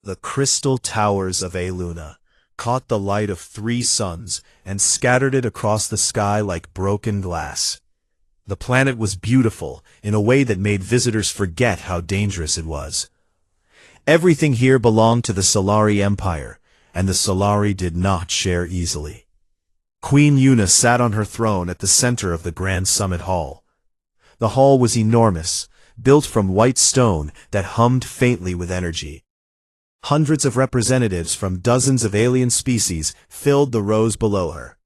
The crystal towers of A Luna caught the light of 3 suns and scattered it across the sky like broken glass. The planet was beautiful in a way that made visitors forget how dangerous it was. Everything here belonged to the Solari Empire, and the Solari did not share easily. Queen Yuna sat on her throne at the center of the Grand Summit Hall. The hall was enormous, built from white stone that hummed faintly with energy. Hundreds of representatives from dozens of alien species filled the rows below her.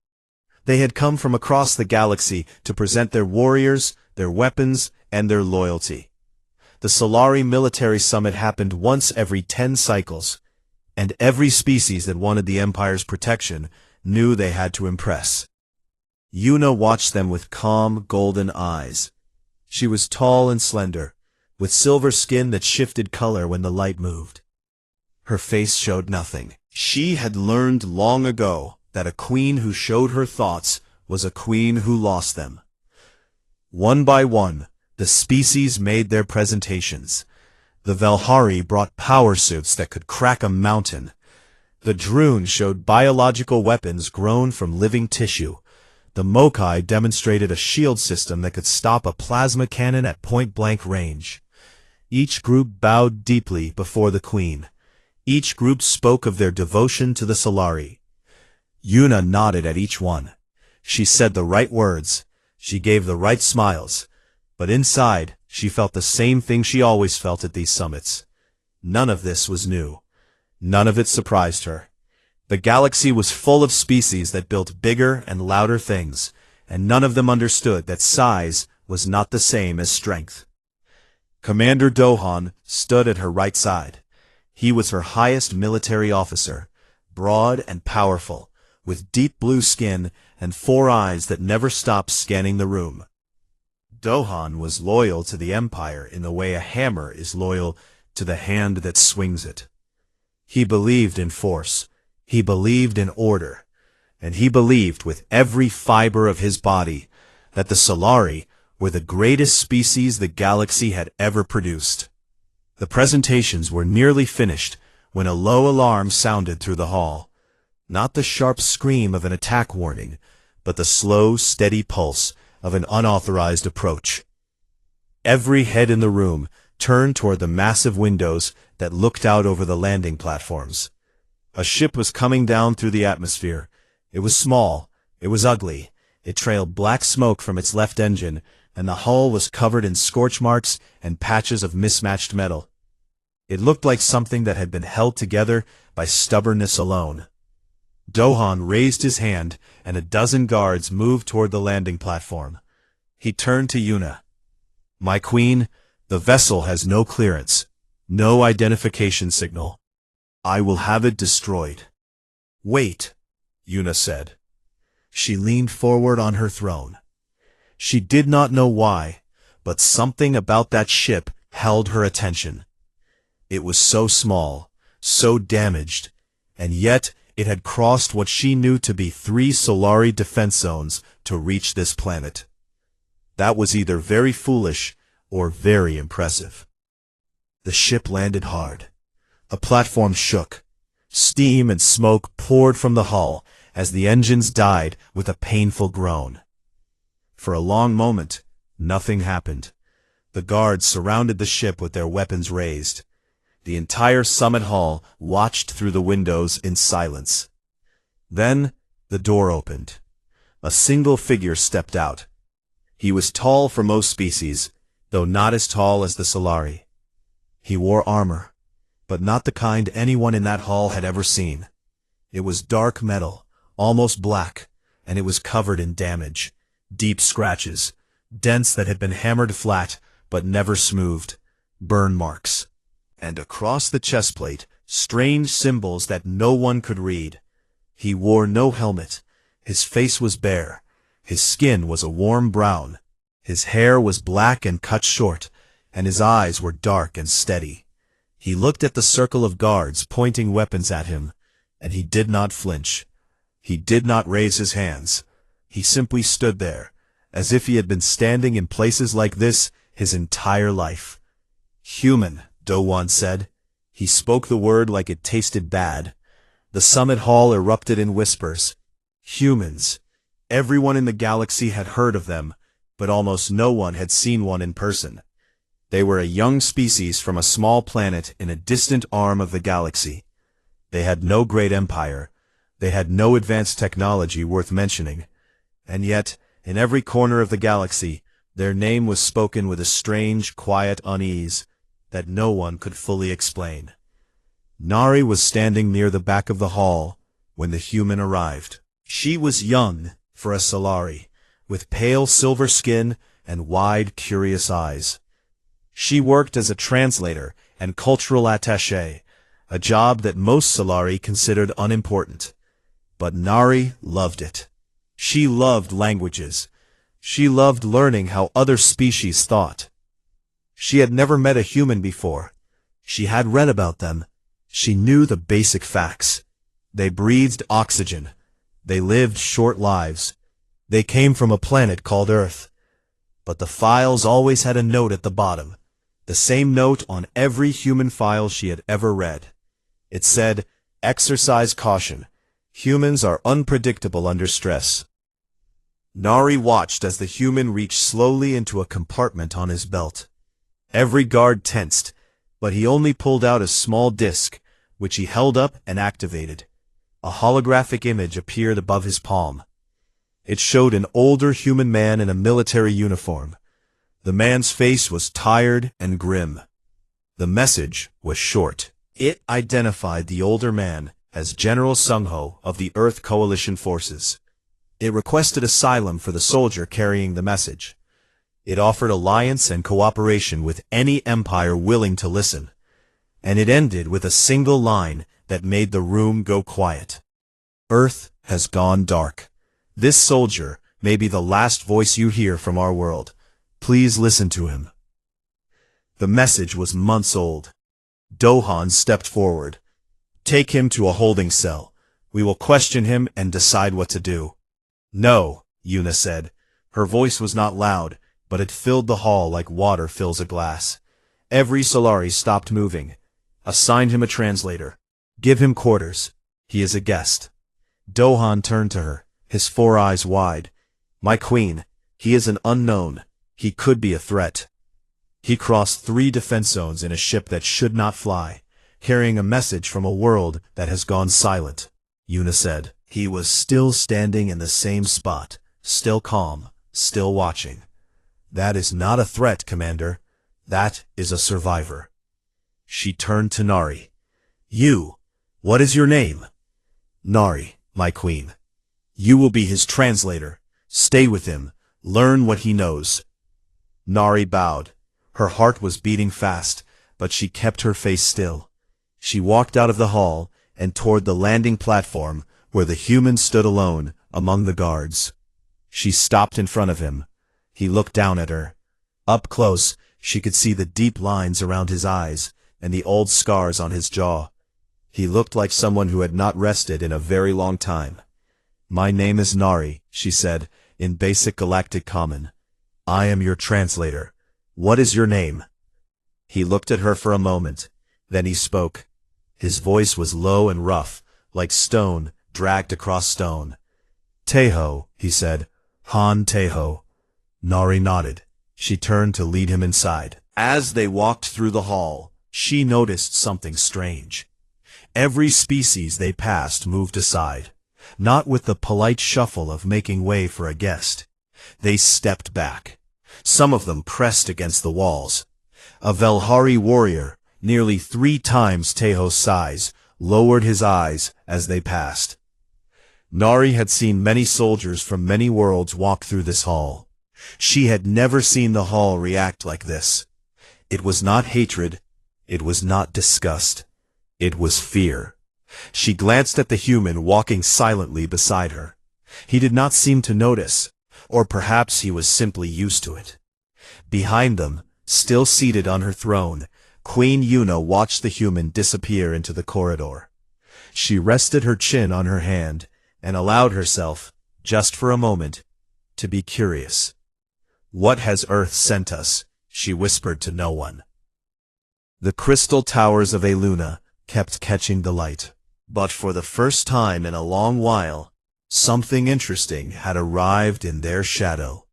They had come from across the galaxy to present their warriors, their weapons, and their loyalty. The Solari Military Summit happened once every 10 cycles, and every species that wanted the Empire's protection knew they had to impress. Yuna watched them with calm, golden eyes. She was tall and slender, with silver skin that shifted color when the light moved. Her face showed nothing. She had learned long ago that a queen who showed her thoughts was a queen who lost them. One by one, the species made their presentations. The Velhari brought power suits that could crack a mountain. The Droon showed biological weapons grown from living tissue. The Mokai demonstrated a shield system that could stop a plasma cannon at point-blank range. Each group bowed deeply before the queen. Each group spoke of their devotion to the Solari. Yuna nodded at each one. She said the right words. She gave the right smiles. But inside, she felt the same thing she always felt at these summits. None of this was new. None of it surprised her. The galaxy was full of species that built bigger and louder things, and none of them understood that size was not the same as strength. Commander Dohan stood at her right side. He was her highest military officer, broad and powerful, with deep blue skin and 4 eyes that never stopped scanning the room. Dohan was loyal to the Empire in the way a hammer is loyal to the hand that swings it. He believed in force, he believed in order, and he believed with every fiber of his body that the Solari were the greatest species the galaxy had ever produced. The presentations were nearly finished when a low alarm sounded through the hall. Not the sharp scream of an attack warning, but the slow, steady pulse of an unauthorized approach. Every head in the room turned toward the massive windows that looked out over the landing platforms. A ship was coming down through the atmosphere. It was small. It was ugly. It trailed black smoke from its left engine, and the hull was covered in scorch marks and patches of mismatched metal. It looked like something that had been held together by stubbornness alone. Dohan raised his hand, and a dozen guards moved toward the landing platform. He turned to Yuna. "My queen, the vessel has no clearance, no identification signal. I will have it destroyed." "Wait," Yuna said. She leaned forward on her throne. She did not know why, but something about that ship held her attention. It was so small, so damaged, and yet it had crossed what she knew to be 3 Solari defense zones to reach this planet. That was either very foolish or very impressive. The ship landed hard. A platform shook. Steam and smoke poured from the hull as the engines died with a painful groan. For a long moment, nothing happened. The guards surrounded the ship with their weapons raised. The entire summit hall watched through the windows in silence. Then, the door opened. A single figure stepped out. He was tall for most species, though not as tall as the Solari. He wore armor, but not the kind anyone in that hall had ever seen. It was dark metal, almost black, and it was covered in damage, deep scratches, dents that had been hammered flat but never smoothed, burn marks. And across the chestplate, strange symbols that no one could read. He wore no helmet. His face was bare. His skin was a warm brown. His hair was black and cut short, and his eyes were dark and steady. He looked at the circle of guards pointing weapons at him, and he did not flinch. He did not raise his hands. He simply stood there, as if he had been standing in places like this his entire life. "Human," Dowan said. He spoke the word like it tasted bad. The summit hall erupted in whispers. Humans. Everyone in the galaxy had heard of them, but almost no one had seen one in person. They were a young species from a small planet in a distant arm of the galaxy. They had no great empire. They had no advanced technology worth mentioning. And yet, in every corner of the galaxy, their name was spoken with a strange, quiet unease that no one could fully explain. Nari was standing near the back of the hall when the human arrived. She was young for a Solari, with pale silver skin and wide, curious eyes. She worked as a translator and cultural attaché, a job that most Solari considered unimportant. But Nari loved it. She loved languages. She loved learning how other species thought. She had never met a human before. She had read about them. She knew the basic facts. They breathed oxygen. They lived short lives. They came from a planet called Earth. But the files always had a note at the bottom, the same note on every human file she had ever read. It said, "Exercise caution. Humans are unpredictable under stress." Nari watched as the human reached slowly into a compartment on his belt. Every guard tensed, but he only pulled out a small disc, which he held up and activated. A holographic image appeared above his palm. It showed an older human man in a military uniform. The man's face was tired and grim. The message was short. It identified the older man as General Sungho of the Earth Coalition Forces. It requested asylum for the soldier carrying the message. It offered alliance and cooperation with any empire willing to listen. And it ended with a single line that made the room go quiet. Earth has gone dark. This soldier may be the last voice you hear from our world. Please listen to him. The message was months old. Dohan stepped forward. "Take him to a holding cell. We will question him and decide what to do." "No," Yuna said. Her voice was not loud, but it filled the hall like water fills a glass. Every Solari stopped moving. Assigned him a translator. "Give him quarters. He is a guest." Dohan turned to her, his 4 eyes wide. "My queen, he is an unknown. He could be a threat." He crossed 3 defense zones in a ship that should not fly, carrying a message from a world that has gone silent, Yuna said. He was still standing in the same spot, still calm, still watching. "That is not a threat, Commander. That is a survivor." She turned to Nari. "You, what is your name?" "Nari, my queen. You will be his translator. Stay with him. Learn what he knows." Nari bowed. Her heart was beating fast, but she kept her face still. She walked out of the hall and toward the landing platform where the human stood alone among the guards. She stopped in front of him. He looked down at her. Up close, she could see the deep lines around his eyes and the old scars on his jaw. He looked like someone who had not rested in a very long time. "My name is Nari," she said, in basic galactic common. "I am your translator. What is your name?" He looked at her for a moment. Then he spoke. His voice was low and rough, like stone dragged across stone. "Teho," he said. "Han Teho." Nari nodded. She turned to lead him inside. As they walked through the hall, she noticed something strange. Every species they passed moved aside, not with the polite shuffle of making way for a guest. They stepped back. Some of them pressed against the walls. A Velhari warrior, nearly 3 times Teho's size, lowered his eyes as they passed. Nari had seen many soldiers from many worlds walk through this hall. She had never seen the hall react like this. It was not hatred. It was not disgust. It was fear. She glanced at the human walking silently beside her. He did not seem to notice, or perhaps he was simply used to it. Behind them, still seated on her throne, Queen Yuna watched the human disappear into the corridor. She rested her chin on her hand and allowed herself, just for a moment, to be curious. "What has Earth sent us?" she whispered to no one. The crystal towers of Eluna kept catching the light. But for the first time in a long while, something interesting had arrived in their shadow.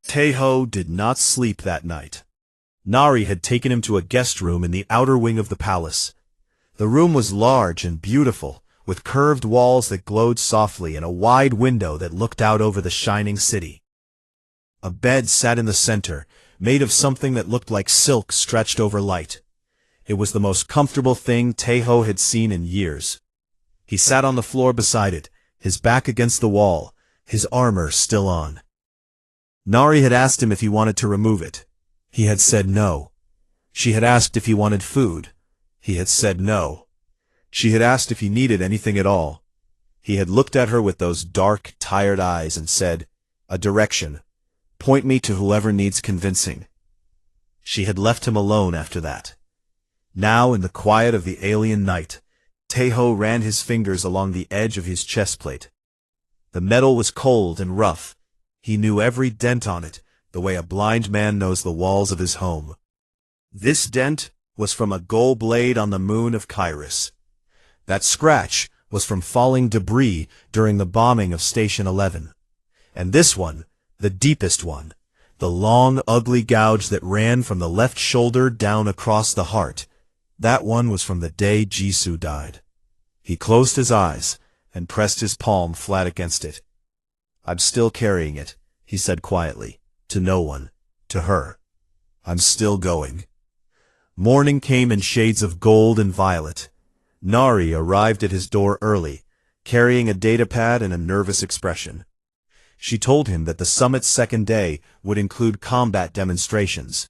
Taeho did not sleep that night. Nari had taken him to a guest room in the outer wing of the palace. The room was large and beautiful, with curved walls that glowed softly and a wide window that looked out over the shining city. A bed sat in the center, made of something that looked like silk stretched over light. It was the most comfortable thing Taeho had seen in years. He sat on the floor beside it, his back against the wall, his armor still on. Nari had asked him if he wanted to remove it. He had said no. She had asked if he wanted food. He had said no. She had asked if he needed anything at all. He had looked at her with those dark, tired eyes and said, "A direction. Point me to whoever needs convincing." She had left him alone after that. Now, in the quiet of the alien night, Taeho ran his fingers along the edge of his chestplate. The metal was cold and rough. He knew every dent on it, the way a blind man knows the walls of his home. This dent was from a gold blade on the moon of Kairos. That scratch was from falling debris during the bombing of Station 11. And this one, the deepest one, the long, ugly gouge that ran from the left shoulder down across the heart, that one was from the day Jisoo died. He closed his eyes and pressed his palm flat against it. "I'm still carrying it," he said quietly, to no one, to her. "I'm still going." Morning came in shades of gold and violet. Nari arrived at his door early, carrying a datapad and a nervous expression. She told him that the summit's second day would include combat demonstrations.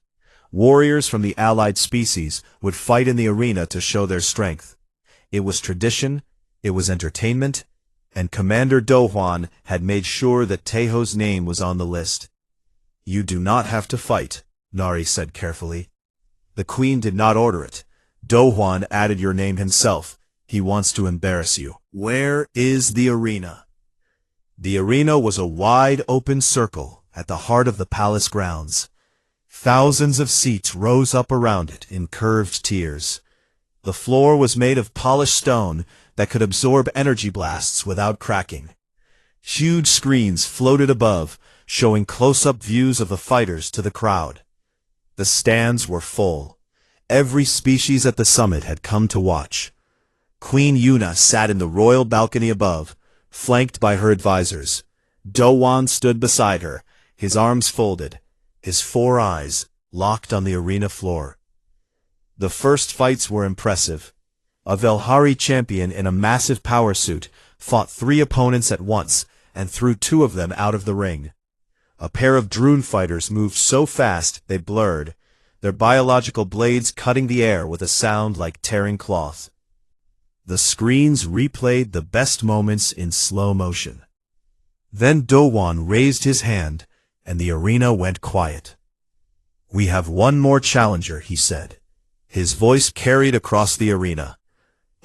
Warriors from the allied species would fight in the arena to show their strength. It was tradition, it was entertainment, and Commander Do-hwan had made sure that Taeho's name was on the list. "You do not have to fight," Nari said carefully. "The Queen did not order it. Do-hwan added your name himself. He wants to embarrass you." Where is the arena? The arena was a wide open circle at the heart of the palace grounds. Thousands of seats rose up around it in curved tiers. The floor was made of polished stone that could absorb energy blasts without cracking. Huge screens floated above, showing close-up views of the fighters to the crowd. The stands were full. Every species at the summit had come to watch. Queen Yuna sat in the royal balcony above, flanked by her advisors. Do-hwan stood beside her, his arms folded, his four eyes locked on the arena floor. The first fights were impressive. A Velhari champion in a massive power suit fought 3 opponents at once and threw 2 of them out of the ring. A pair of Droon fighters moved so fast they blurred, their biological blades cutting the air with a sound like tearing cloth. The screens replayed the best moments in slow motion. Then Do-hwan raised his hand, and the arena went quiet. "We have one more challenger," he said. His voice carried across the arena.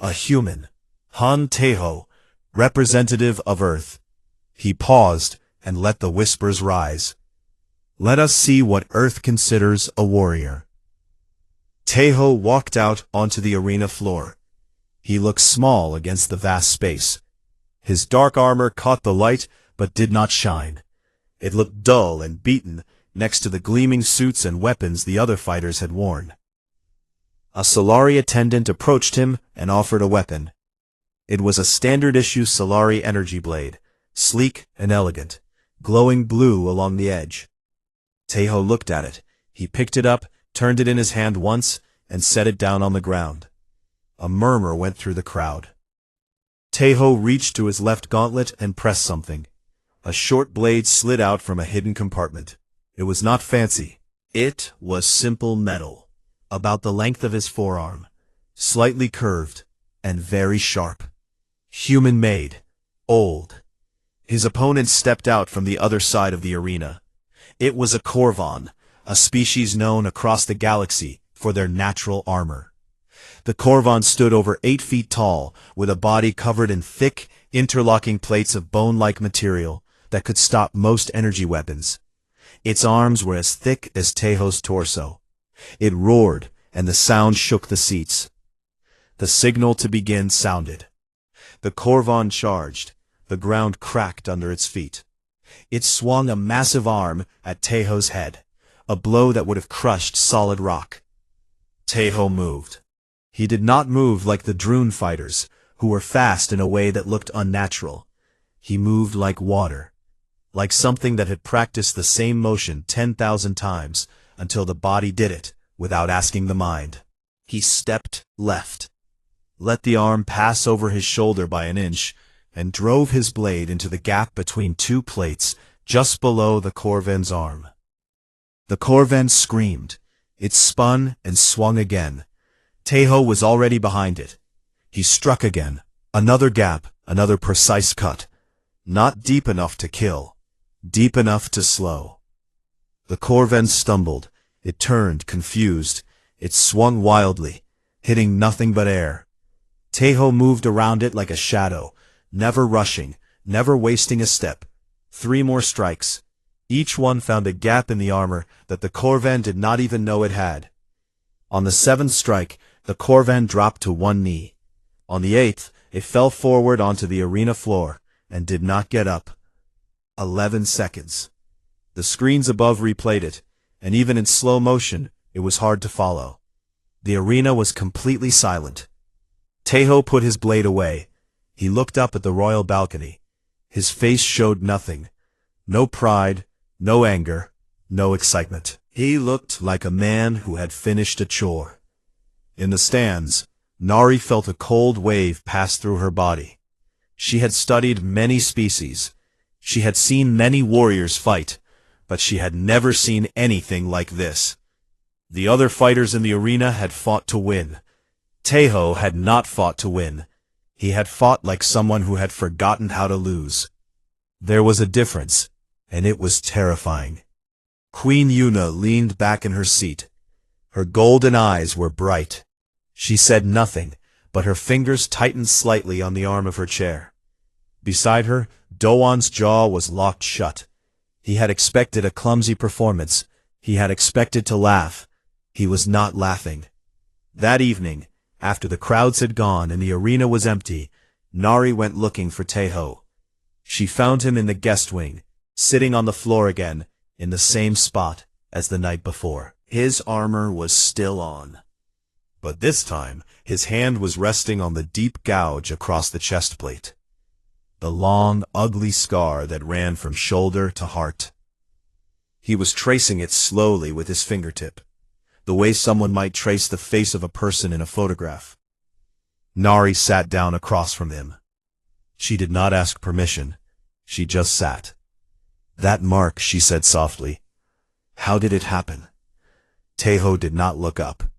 "A human, Han Taeho, representative of Earth." He paused and let the whispers rise. "Let us see what Earth considers a warrior." Taeho walked out onto the arena floor. He looked small against the vast space. His dark armor caught the light but did not shine. It looked dull and beaten next to the gleaming suits and weapons the other fighters had worn. A Solari attendant approached him and offered a weapon. It was a standard-issue Solari energy blade, sleek and elegant, glowing blue along the edge. Taeho looked at it. He picked it up, turned it in his hand once, and set it down on the ground. A murmur went through the crowd. Taeho reached to his left gauntlet and pressed something. A short blade slid out from a hidden compartment. It was not fancy. It was simple metal, about the length of his forearm, slightly curved, and very sharp. Human-made, old. His opponent stepped out from the other side of the arena. It was a Korvan, a species known across the galaxy for their natural armor. The Korvan stood over 8 feet tall, with a body covered in thick, interlocking plates of bone-like material that could stop most energy weapons. Its arms were as thick as Taeho's torso. It roared and the sound shook the seats. The signal to begin sounded. The Corvan charged. The ground cracked under its feet. It swung a massive arm at Teho's head, a blow that would have crushed solid rock. Teho moved. He did not move like the Droon fighters, who were fast in a way that looked unnatural. He moved like water, like something that had practiced the same motion 10,000 times until the body did it without asking the mind. He stepped left, let the arm pass over his shoulder by an inch, and drove his blade into the gap between two plates just below the Corvan's arm. The Corvan screamed. It spun and swung again. Teho was already behind it. He struck again. Another gap, another precise cut. Not deep enough to kill, deep enough to slow. The Corvan stumbled. It turned, confused. It swung wildly, hitting nothing but air. Teho moved around it like a shadow, never rushing, never wasting a step. 3 more strikes. Each one found a gap in the armor that the Corvan did not even know it had. On the 7th strike, the Corvan dropped to one knee. On the 8th, it fell forward onto the arena floor and did not get up. 11 seconds. The screens above replayed it, and even in slow motion, it was hard to follow. The arena was completely silent. Teho put his blade away. He looked up at the royal balcony. His face showed nothing. No pride, no anger, no excitement. He looked like a man who had finished a chore. In the stands, Nari felt a cold wave pass through her body. She had studied many species. She had seen many warriors fight, but she had never seen anything like this. The other fighters in the arena had fought to win. Teho had not fought to win. He had fought like someone who had forgotten how to lose. There was a difference, and it was terrifying. Queen Yuna leaned back in her seat. Her golden eyes were bright. She said nothing, but her fingers tightened slightly on the arm of her chair. Beside her, Doan's jaw was locked shut. He had expected a clumsy performance. He had expected to laugh. He was not laughing. That evening, after the crowds had gone and the arena was empty, Nari went looking for Teho. She found him in the guest wing, sitting on the floor again, in the same spot as the night before. His armor was still on. But this time, his hand was resting on the deep gouge across the chest plate. The long, ugly scar that ran from shoulder to heart. He was tracing it slowly with his fingertip, the way someone might trace the face of a person in a photograph. Nari sat down across from him. She did not ask permission. She just sat. "That mark," she said softly. "How did it happen?" Teho did not look up.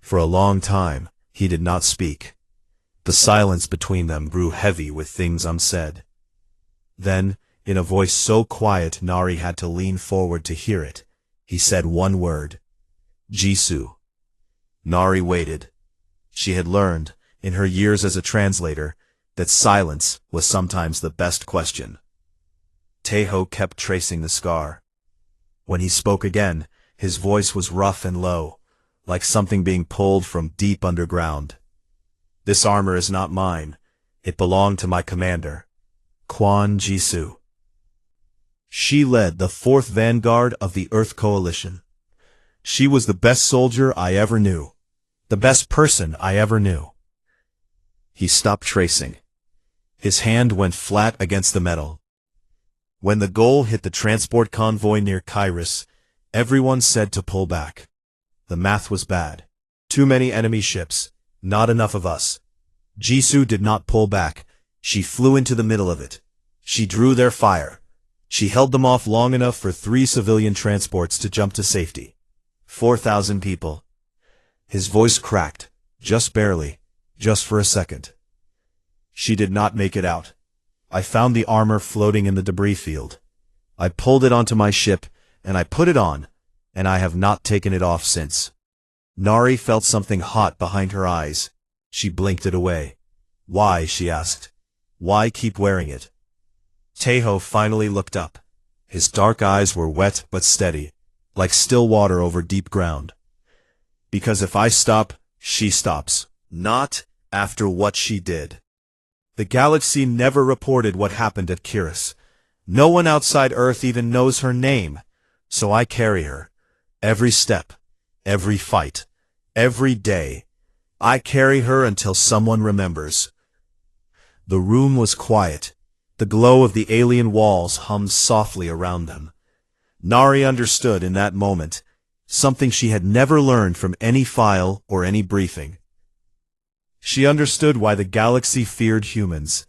For a long time, he did not speak. The silence between them grew heavy with things unsaid. Then, in a voice so quiet Nari had to lean forward to hear it, he said one word. "Jisoo." Nari waited. She had learned, in her years as a translator, that silence was sometimes the best question. Teho kept tracing the scar. When he spoke again, his voice was rough and low, like something being pulled from deep underground. "This armor is not mine. It belonged to my commander, Quan Jisoo. She led the 4th Vanguard of the Earth Coalition. She was the best soldier I ever knew, the best person I ever knew." He stopped tracing. His hand went flat against the metal. When the goal hit the transport convoy near Kairos, everyone said to pull back. The math was bad. Too many enemy ships, not enough of us. Jisoo did not pull back. She flew into the middle of it. She drew their fire. She held them off long enough for 3 civilian transports to jump to safety. 4,000 people. His voice cracked, just barely, just for a second. She did not make it out. I found the armor floating in the debris field. I pulled it onto my ship, and I put it on, and I have not taken it off since. Nari felt something hot behind her eyes. She blinked it away. "Why?" she asked. "Why keep wearing it?" Teho finally looked up. His dark eyes were wet but steady, like still water over deep ground. Because if I stop, she stops. Not after what she did. The galaxy never reported what happened at Kiris. No one outside Earth even knows her name. So I carry her. Every step. Every fight. Every day. I carry her until someone remembers. The room was quiet. The glow of the alien walls hummed softly around them. Nari understood in that moment, something she had never learned from any file or any briefing. She understood why the galaxy feared humans.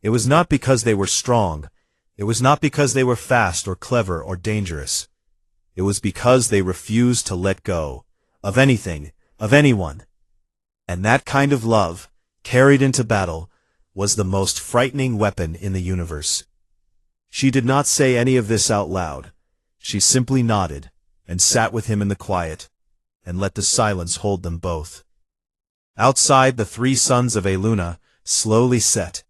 It was not because they were strong. It was not because they were fast or clever or dangerous. It was because they refused to let go of anything, of anyone. And that kind of love, carried into battle, was the most frightening weapon in the universe. She did not say any of this out loud. She simply nodded, and sat with him in the quiet, and let the silence hold them both. Outside, the 3 suns of Eluna slowly set,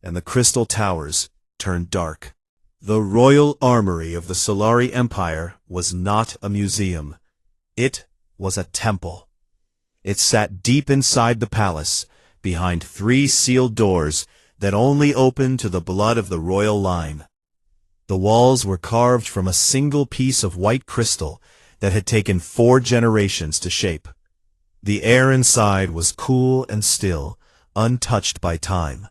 and the crystal towers turned dark. The royal armory of the Solari Empire was not a museum. It was a temple. It sat deep inside the palace, behind 3 sealed doors that only opened to the blood of the royal line. The walls were carved from a single piece of white crystal that had taken 4 generations to shape. The air inside was cool and still, untouched by time.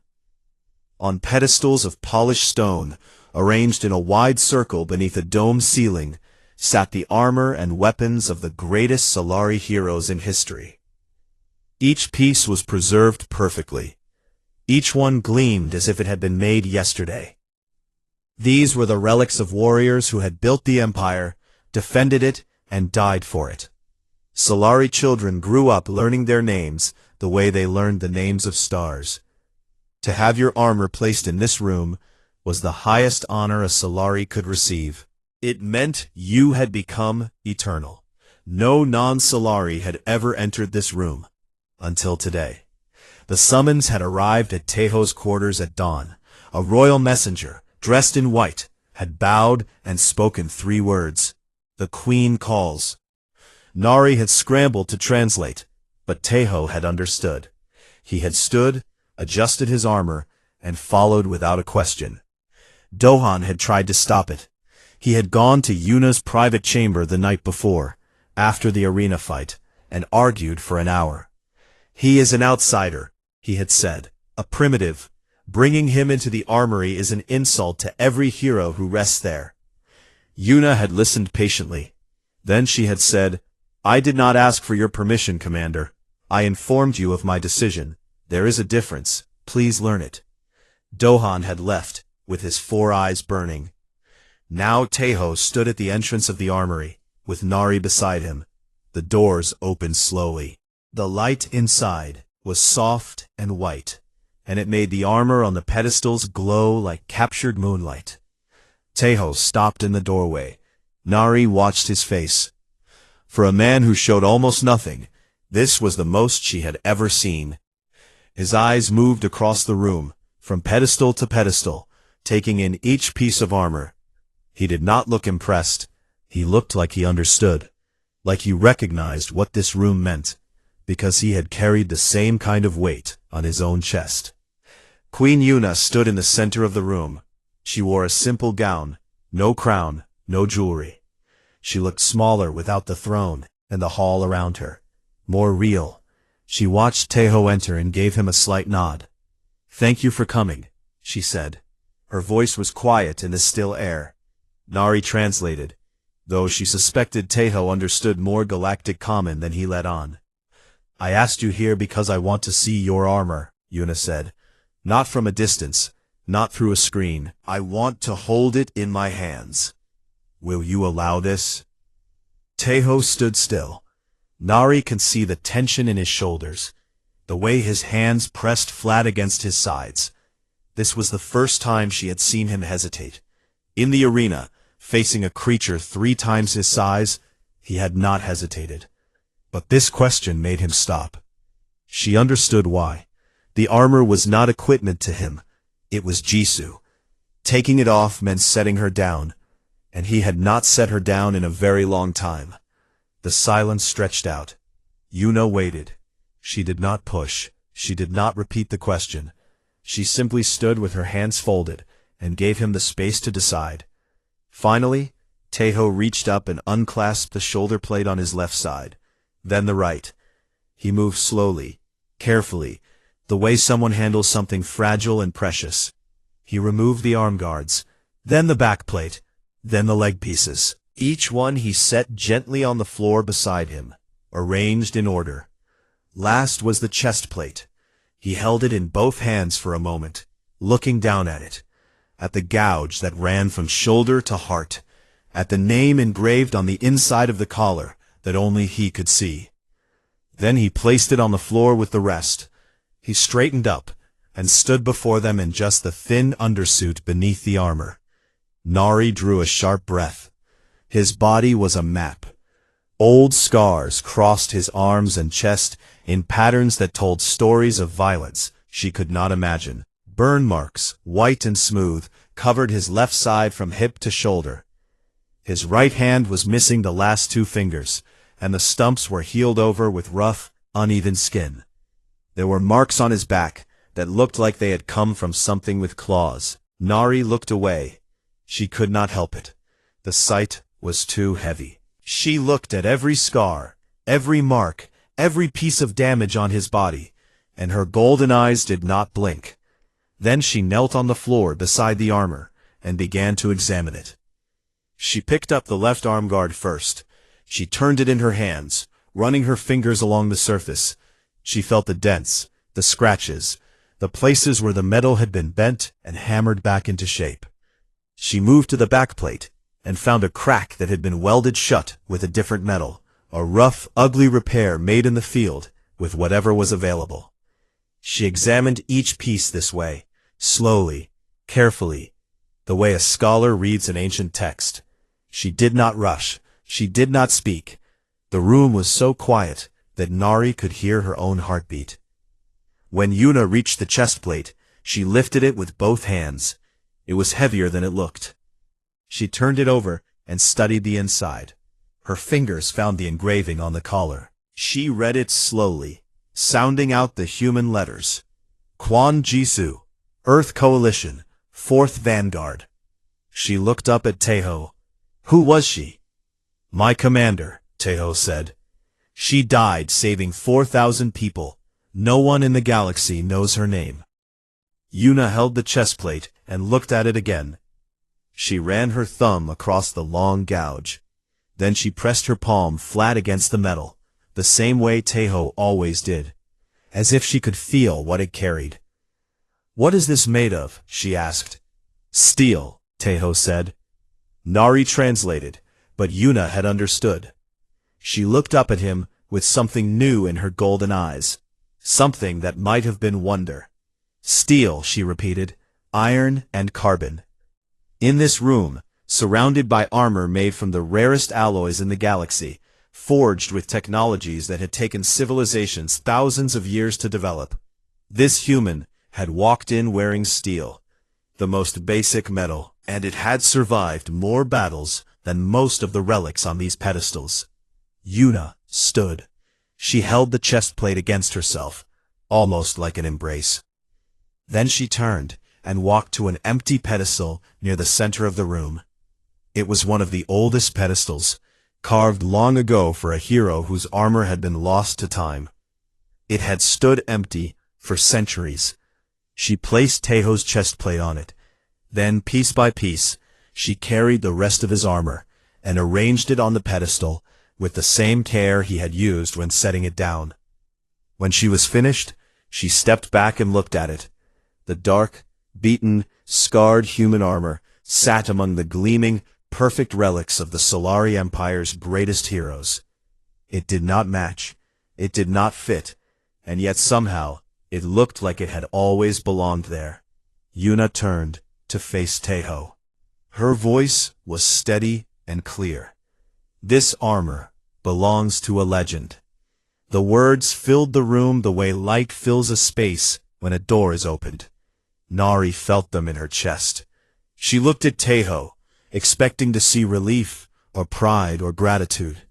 On pedestals of polished stone, arranged in a wide circle beneath a domed ceiling, sat the armor and weapons of the greatest Solari heroes in history. Each piece was preserved perfectly. Each one gleamed as if it had been made yesterday. These were the relics of warriors who had built the empire, defended it, and died for it. Solari children grew up learning their names the way they learned the names of stars. To have your armor placed in this room was the highest honor a Solari could receive. It meant you had become eternal. No non-Solari had ever entered this room. Until today. The summons had arrived at Teho's quarters at dawn. A royal messenger, dressed in white, had bowed and spoken 3 words. The Queen calls. Nari had scrambled to translate, but Teho had understood. He had stood, adjusted his armor, and followed without a question. Dohan had tried to stop it. He had gone to Yuna's private chamber the night before, after the arena fight, and argued for an hour. He is an outsider, he had said, a primitive. Bringing him into the armory is an insult to every hero who rests there. Yuna had listened patiently. Then she had said, I did not ask for your permission, Commander. I informed you of my decision. There is a difference. Please learn it. Dohan had left, with his 4 eyes burning. Now Teho stood at the entrance of the armory, with Nari beside him. The doors opened slowly. The light inside was soft and white, and it made the armor on the pedestals glow like captured moonlight. Teho stopped in the doorway. Nari watched his face. For a man who showed almost nothing, this was the most she had ever seen. His eyes moved across the room, from pedestal to pedestal, taking in each piece of armor. He did not look impressed. He looked like he understood, like he recognized what this room meant, because he had carried the same kind of weight on his own chest. Queen Yuna stood in the center of the room. She wore a simple gown, no crown, no jewelry. She looked smaller without the throne and the hall around her, more real. She watched Teho enter and gave him a slight nod. Thank you for coming, she said. Her voice was quiet in the still air. Nari translated, though she suspected Teho understood more Galactic common than he let on. I asked you here because I want to see your armor, Yuna said. Not from a distance, not through a screen. I want to hold it in my hands. Will you allow this? Teho stood still. Nari could see the tension in his shoulders, the way his hands pressed flat against his sides. This was the first time she had seen him hesitate. In the arena, facing a creature 3 times his size, he had not hesitated. But this question made him stop. She understood why. The armor was not equipment to him. It was Jisoo. Taking it off meant setting her down, and he had not set her down in a very long time. The silence stretched out. Yuna waited. She did not push. She did not repeat the question. She simply stood with her hands folded and gave him the space to decide. Finally, Taeho reached up and unclasped the shoulder plate on his left side, then the right. He moved slowly, carefully, the way someone handles something fragile and precious. He removed the arm guards, then the back plate, then the leg pieces. Each one he set gently on the floor beside him, arranged in order. Last was the chest plate. He held it in both hands for a moment, looking down at it, at the gouge that ran from shoulder to heart, at the name engraved on the inside of the collar that only he could see. Then he placed it on the floor with the rest. He straightened up and stood before them in just the thin undersuit beneath the armor. Nari drew a sharp breath. His body was a map. Old scars crossed his arms and chest in patterns that told stories of violence she could not imagine. Burn marks, white and smooth, covered his left side from hip to shoulder. His right hand was missing the last two fingers, and the stumps were healed over with rough, uneven skin. There were marks on his back that looked like they had come from something with claws. Nari looked away. She could not help it. The sight was too heavy. She looked at every scar, every mark, every piece of damage on his body, and her golden eyes did not blink. Then she knelt on the floor beside the armor and began to examine it. She picked up the left arm guard first. She turned it in her hands, running her fingers along the surface. She felt the dents, the scratches, the places where the metal had been bent and hammered back into shape. She moved to the back plate and found a crack that had been welded shut with a different metal, a rough, ugly repair made in the field with whatever was available. She examined each piece this way, slowly, carefully, the way a scholar reads an ancient text. She did not rush. She did not speak. The room was so quiet that Nari could hear her own heartbeat. When Yuna reached the chest plate, she lifted it with both hands. It was heavier than it looked. She turned it over and studied the inside. Her fingers found the engraving on the collar. She read it slowly, sounding out the human letters. Quan Jisoo, Earth Coalition, 4th Vanguard. She looked up at Taeho. Who was she? My commander, Taeho said. She died saving 4,000 people. No one in the galaxy knows her name. Yuna held the chest plate and looked at it again. She ran her thumb across the long gouge. Then she pressed her palm flat against the metal, the same way Taeho always did, as if she could feel what it carried. What is this made of? She asked. Steel, Taeho said. Nari translated, but Yuna had understood. She looked up at him with something new in her golden eyes, something that might have been wonder. Steel, she repeated, iron and carbon. In this room, surrounded by armor made from the rarest alloys in the galaxy, forged with technologies that had taken civilizations thousands of years to develop, this human had walked in wearing steel, the most basic metal, and it had survived more battles than most of the relics on these pedestals. Yuna stood. She held the chest plate against herself, almost like an embrace. Then she turned and walked to an empty pedestal near the center of the room. It was one of the oldest pedestals, carved long ago for a hero whose armor had been lost to time. It had stood empty for centuries. She placed Taeho's chest plate on it. Then, piece by piece, she carried the rest of his armor and arranged it on the pedestal with the same care he had used when setting it down. When she was finished, she stepped back and looked at it. The dark, beaten, scarred human armor sat among the gleaming, perfect relics of the Solari Empire's greatest heroes. It did not match, it did not fit, and yet somehow it looked like it had always belonged there. Yuna turned to face Taeho. Her voice was steady and clear. This armor belongs to a legend. The words filled the room the way light fills a space when a door is opened. Nari felt them in her chest. She looked at Taeho, expecting to see relief, or pride, or gratitude.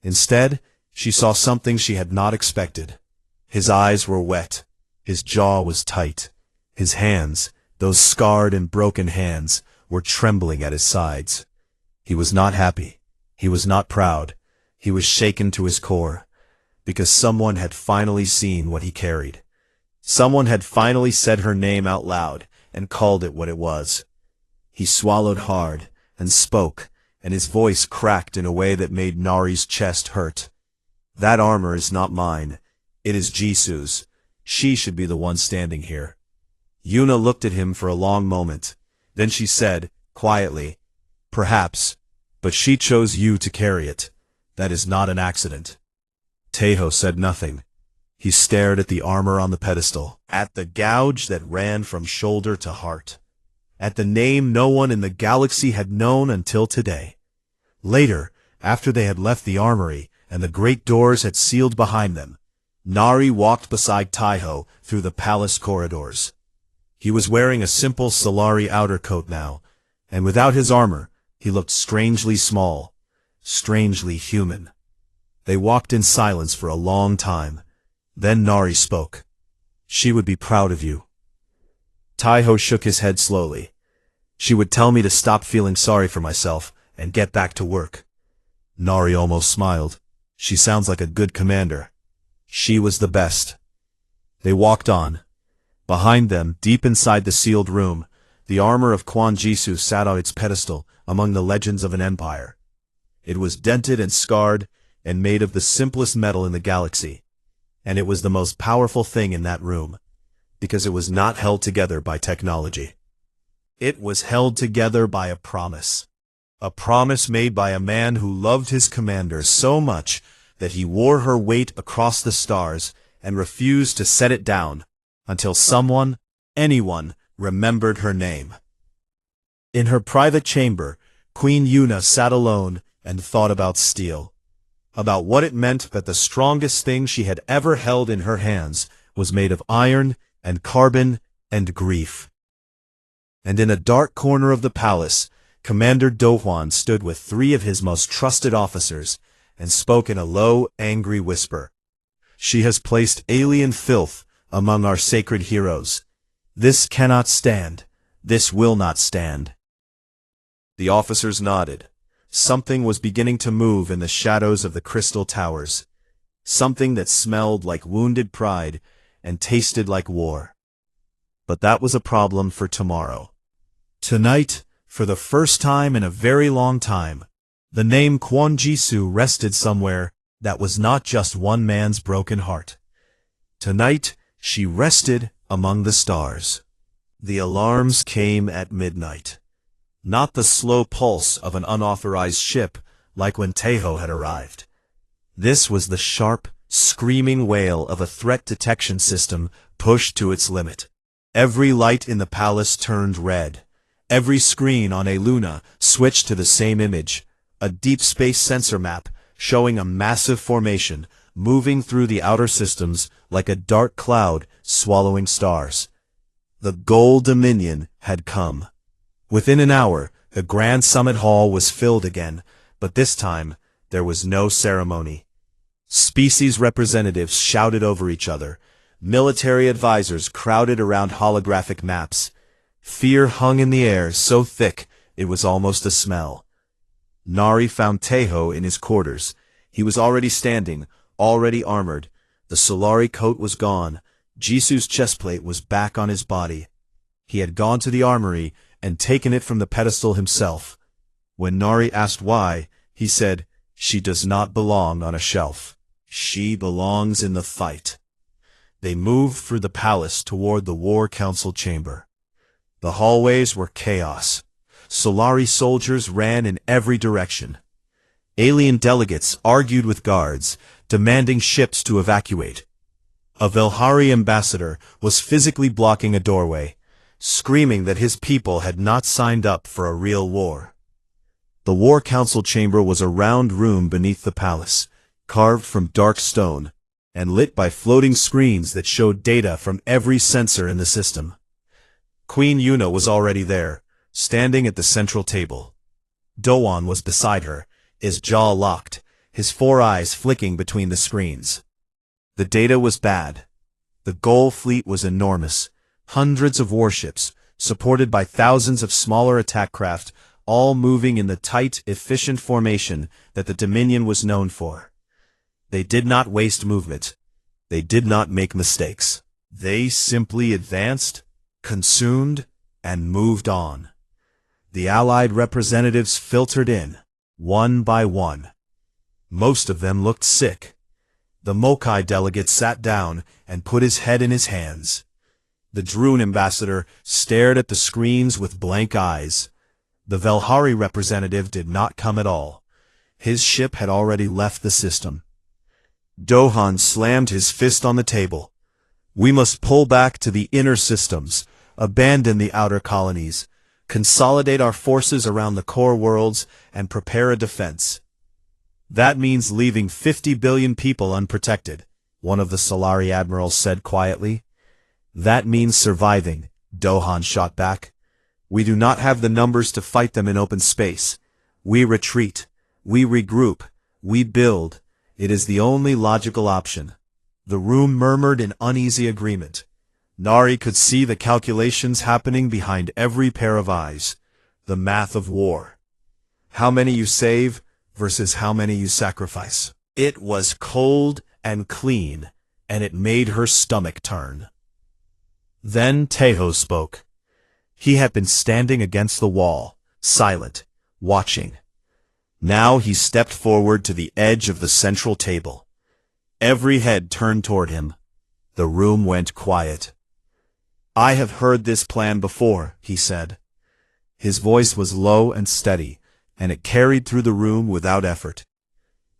Instead, She saw something she had not expected. His eyes were wet. His jaw was tight. His hands, those scarred and broken hands, were trembling at his sides. He was not happy. He was not proud. He was shaken to his core, because someone had finally seen what he carried. Someone had finally said her name out loud and called it what it was. He swallowed hard and spoke, and his voice cracked in a way that made Nari's chest hurt. That armor is not mine. It is Jisu's. She should be the one standing here. Yuna looked at him for a long moment. Then she said, quietly, "Perhaps, but she chose you to carry it. That is not an accident." Taeho said nothing. He stared at the armor on the pedestal, at the gouge that ran from shoulder to heart, at the name no one in the galaxy had known until today. Later, after they had left the armory and the great doors had sealed behind them, Nari walked beside Taeho through the palace corridors. He was wearing a simple Solari outer coat now, and without his armor, he looked strangely small, strangely human. They walked in silence for a long time. Then Nari spoke. "She would be proud of you." Taeho shook his head slowly. "She would tell me to stop feeling sorry for myself and get back to work." Nari almost smiled. "She sounds like a good commander." She was the best. They walked on. Behind them, deep inside the sealed room, the armor of Quan Jisoo sat on its pedestal among the legends of an empire. It was dented and scarred and made of the simplest metal in the galaxy, and it was the most powerful thing in that room, because it was not held together by technology. It was held together by a promise made by a man who loved his commander so much that he wore her weight across the stars and refused to set it down until someone, anyone, remembered her name. In her private chamber, Queen Yuna sat alone and thought about steel, about what it meant that the strongest thing she had ever held in her hands was made of iron and carbon and grief. And in a dark corner of the palace, Commander Dohwan stood with 3 of his most trusted officers and spoke in a low, angry whisper. "She has placed alien filth among our sacred heroes. This cannot stand. This will not stand." The officers nodded. Something was beginning to move in the shadows of the crystal towers. Something that smelled like wounded pride and tasted like war. But that was a problem for tomorrow. Tonight, for the first time in a very long time, the name Quan Jisoo rested somewhere that was not just one man's broken heart. Tonight, she rested among the stars. The alarms came at midnight. Not the slow pulse of an unauthorized ship like when Taeho had arrived. This was the sharp, screaming wail of a threat detection system pushed to its limit. Every light in the palace turned red. Every screen on Eluna switched to the same image, a deep space sensor map showing a massive formation moving through the outer systems like a dark cloud swallowing stars. The Gold Dominion had come. Within an hour, the Grand Summit Hall was filled again, but this time, there was no ceremony. Species representatives shouted over each other. Military advisors crowded around holographic maps. Fear hung in the air so thick it was almost a smell. Nari found Taeho in his quarters. He was already standing, already armored. The Solari coat was gone. Jisu's chestplate was back on his body. He had gone to the armory and taken it from the pedestal himself. When Nari asked why, he said, "She does not belong on a shelf. She belongs in the fight." They moved through the palace toward the War Council chamber. The hallways were chaos. Solari soldiers ran in every direction. Alien delegates argued with guards, demanding ships to evacuate. A Velhari ambassador was physically blocking a doorway, screaming that his people had not signed up for a real war. The War Council chamber was a round room beneath the palace, carved from dark stone, and lit by floating screens that showed data from every sensor in the system. Queen Yuna was already there, standing at the central table. Doan was beside her, his jaw locked, his 4 eyes flicking between the screens. The data was bad. The Goal fleet was enormous. Hundreds of warships, supported by thousands of smaller attack craft, all moving in the tight, efficient formation that the Dominion was known for. They did not waste movement. They did not make mistakes. They simply advanced, consumed, and moved on. The Allied representatives filtered in, one by one. Most of them looked sick. The Mokai delegate sat down and put his head in his hands. The Droon ambassador stared at the screens with blank eyes. The Velhari representative did not come at all. His ship had already left the system. Dohan slammed his fist on the table. We must pull back to the inner systems, abandon the outer colonies, consolidate our forces around the core worlds, and prepare a defense. That means leaving 50 billion people unprotected, one of the Solari admirals said quietly. That means surviving, Dohan shot back. We do not have the numbers to fight them in open space. We retreat. We regroup. We build. It is the only logical option. The room murmured in uneasy agreement. Nari could see the calculations happening behind every pair of eyes. The math of war. How many you save versus how many you sacrifice. It was cold and clean, and it made her stomach turn. Then Tejo spoke. He had been standing against the wall, silent, watching. Now he stepped forward to the edge of the central table. Every head turned toward him. The room went quiet. I have heard this plan before, he said. His voice was low and steady, and it carried through the room without effort.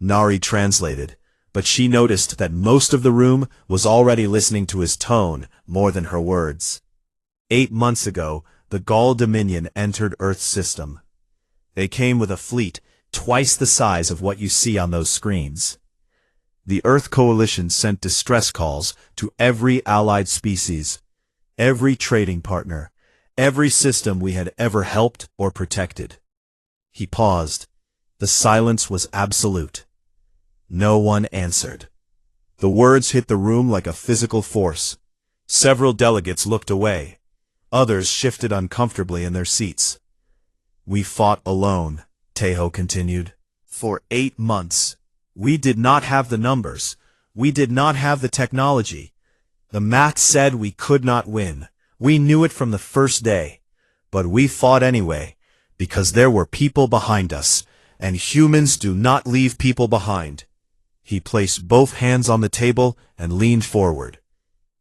Nari translated, but she noticed that most of the room was already listening to his tone more than her words. 8 months ago, the Gaul Dominion entered Earth's system. They came with a fleet twice the size of what you see on those screens. The Earth Coalition sent distress calls to every allied species, every trading partner, every system we had ever helped or protected. He paused. The silence was absolute. No one answered. The words hit the room like a physical force. Several delegates looked away. Others shifted uncomfortably in their seats. We fought alone, Tejo continued. For 8 months. We did not have the numbers. We did not have the technology. The math said we could not win. We knew it from the first day. But we fought anyway, because there were people behind us, and humans do not leave people behind. He placed both hands on the table and leaned forward.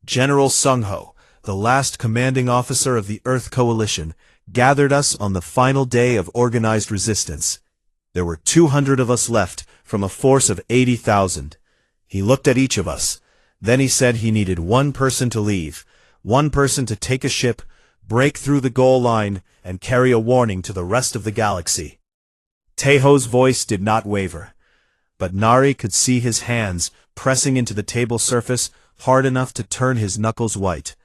General Sungho, the last commanding officer of the Earth Coalition, gathered us on the final day of organized resistance. There were 200 of us left from a force of 80,000. He looked at each of us. Then he said he needed one person to leave, one person to take a ship, break through the goal line, and carry a warning to the rest of the galaxy. Tejo's voice did not waver, but Nari could see his hands pressing into the table surface hard enough to turn his knuckles white.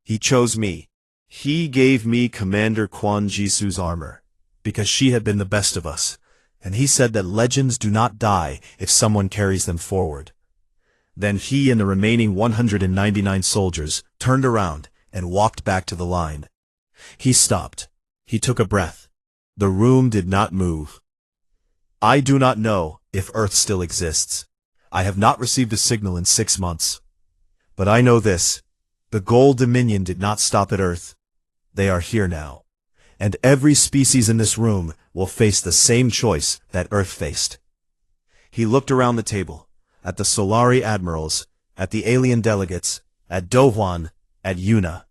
He chose me. He gave me Commander Quan Jisu's armor, because she had been the best of us, and he said that legends do not die if someone carries them forward. Then he and the remaining 199 soldiers turned around and walked back to the line. He stopped. He took a breath. The room did not move. I do not know if Earth still exists. I have not received a signal in 6 months. But I know this. The Gold Dominion did not stop at Earth. They are here now. And every species in this room will face the same choice that Earth faced. He looked around the table, at the Solari admirals, at the alien delegates, at Dohwan, at Yuna.